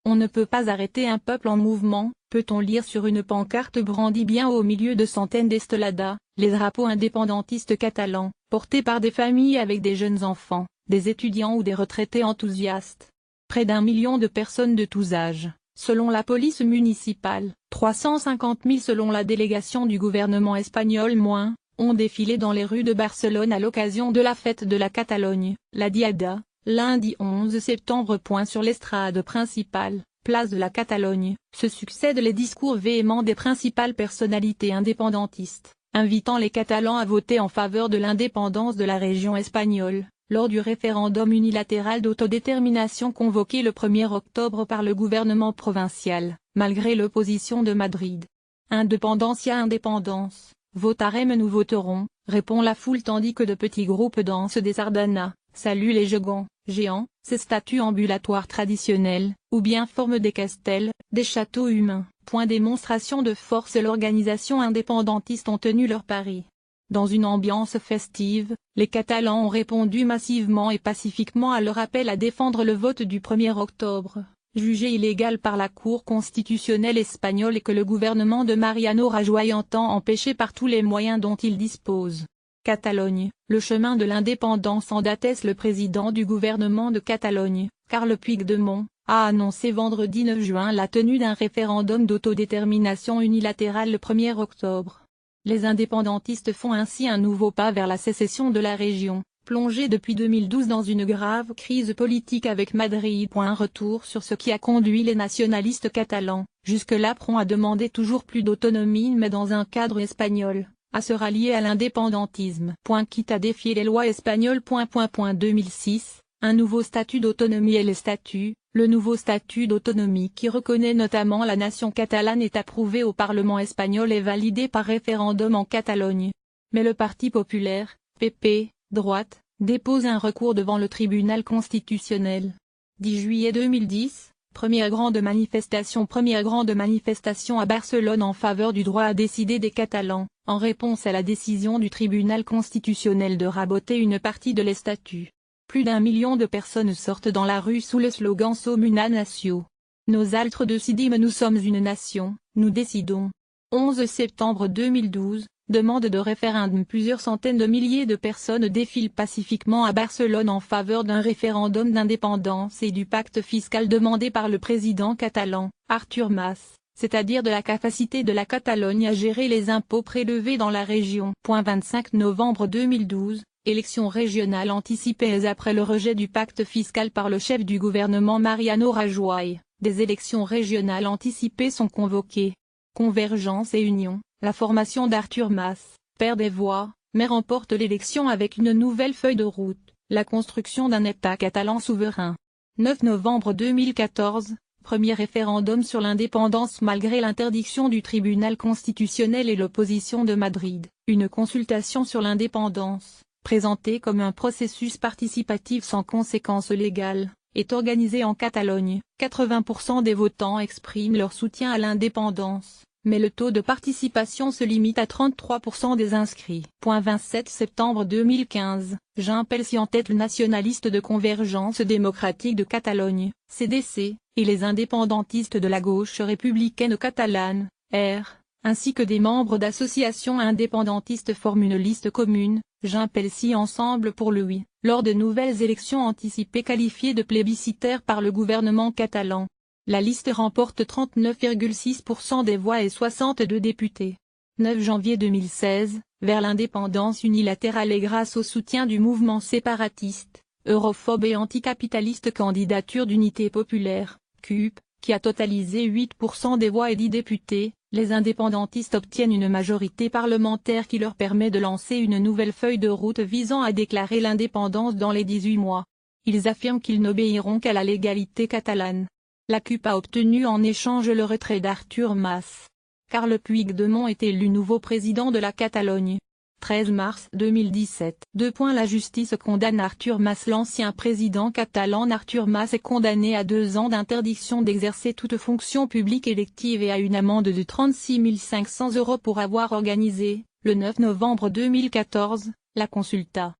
On ne peut pas arrêter un peuple en mouvement, peut-on lire sur une pancarte brandie bien haut au milieu de centaines d'estelades, les drapeaux indépendantistes catalans, portés par des familles avec des jeunes enfants, des étudiants ou des retraités enthousiastes. Près d'1 million de personnes de tous âges, selon la police municipale, 350 000 selon la délégation du gouvernement espagnol moins, ont défilé dans les rues de Barcelone à l'occasion de la fête de la Catalogne, la Diada, lundi 11 septembre. Sur l'estrade principale, place de la Catalogne, se succèdent les discours véhéments des principales personnalités indépendantistes, invitant les Catalans à voter en faveur de l'indépendance de la région espagnole, lors du référendum unilatéral d'autodétermination convoqué le 1er octobre par le gouvernement provincial, malgré l'opposition de Madrid. Independencia indépendance, votarem nous voterons, répond la foule tandis que de petits groupes dansent des sardanas, saluent les géants, ces statues ambulatoires traditionnelles, ou bien forment des castels, des châteaux humains. Point démonstration de force, l'organisation indépendantiste ont tenu leur pari. Dans une ambiance festive, les Catalans ont répondu massivement et pacifiquement à leur appel à défendre le vote du 1er octobre, jugé illégal par la Cour constitutionnelle espagnole et que le gouvernement de Mariano Rajoy entend empêcher par tous les moyens dont il dispose. Catalogne, le chemin de l'indépendance en atteste le président du gouvernement de Catalogne, Carles Puigdemont, a annoncé vendredi 9 juin la tenue d'un référendum d'autodétermination unilatérale le 1er octobre. Les indépendantistes font ainsi un nouveau pas vers la sécession de la région, plongée depuis 2012 dans une grave crise politique avec Madrid. Retour sur ce qui a conduit les nationalistes catalans, jusque-là prompts à demander toujours plus d'autonomie mais dans un cadre espagnol, à se rallier à l'indépendantisme. Quitte à défier les lois espagnoles. 2006, un nouveau statut d'autonomie et le nouveau statut d'autonomie qui reconnaît notamment la nation catalane est approuvé au Parlement espagnol et validé par référendum en Catalogne. Mais le Parti populaire, PP, droite, dépose un recours devant le tribunal constitutionnel. 10 juillet 2010, première grande manifestation à Barcelone en faveur du droit à décider des Catalans, en réponse à la décision du tribunal constitutionnel de raboter une partie de les statuts. Plus d'1 million de personnes sortent dans la rue sous le slogan Som una nació. Nos altres decidim, nous sommes une nation, nous décidons. 11 septembre 2012, demande de référendum. Plusieurs centaines de milliers de personnes défilent pacifiquement à Barcelone en faveur d'un référendum d'indépendance et du pacte fiscal demandé par le président catalan, Artur Mas, c'est-à-dire de la capacité de la Catalogne à gérer les impôts prélevés dans la région. 25 novembre 2012. Élections régionales anticipées après le rejet du pacte fiscal par le chef du gouvernement Mariano Rajoy. Des élections régionales anticipées sont convoquées. Convergence et Union, la formation d'Artur Mas, perd des voix, mais remporte l'élection avec une nouvelle feuille de route, la construction d'un État catalan souverain. 9 novembre 2014, premier référendum sur l'indépendance malgré l'interdiction du tribunal constitutionnel et l'opposition de Madrid. Une consultation sur l'indépendance, présentée comme un processus participatif sans conséquences légales, est organisée en Catalogne. 80% des votants expriment leur soutien à l'indépendance, mais le taux de participation se limite à 33% des inscrits. 27 septembre 2015, Jean Pelsi en tête le nationaliste de Convergence démocratique de Catalogne, CDC, et les indépendantistes de la gauche républicaine catalane, R, ainsi que des membres d'associations indépendantistes forment une liste commune, Jean Pelsi Ensemble pour le oui, lors de nouvelles élections anticipées qualifiées de plébiscitaires par le gouvernement catalan. La liste remporte 39,6% des voix et 62 députés. 9 janvier 2016, vers l'indépendance unilatérale et grâce au soutien du mouvement séparatiste, europhobe et anticapitaliste Candidature d'unité populaire, CUP, qui a totalisé 8% des voix et 10 députés, les indépendantistes obtiennent une majorité parlementaire qui leur permet de lancer une nouvelle feuille de route visant à déclarer l'indépendance dans les 18 mois. Ils affirment qu'ils n'obéiront qu'à la légalité catalane. La CUP a obtenu en échange le retrait d'Artur Mas. Carles Puigdemont est élu nouveau président de la Catalogne. 13 mars 2017. La justice condamne Artur Mas. L'ancien président catalan Artur Mas est condamné à 2 ans d'interdiction d'exercer toute fonction publique élective et à une amende de 36 500 € pour avoir organisé, le 9 novembre 2014, la consulta.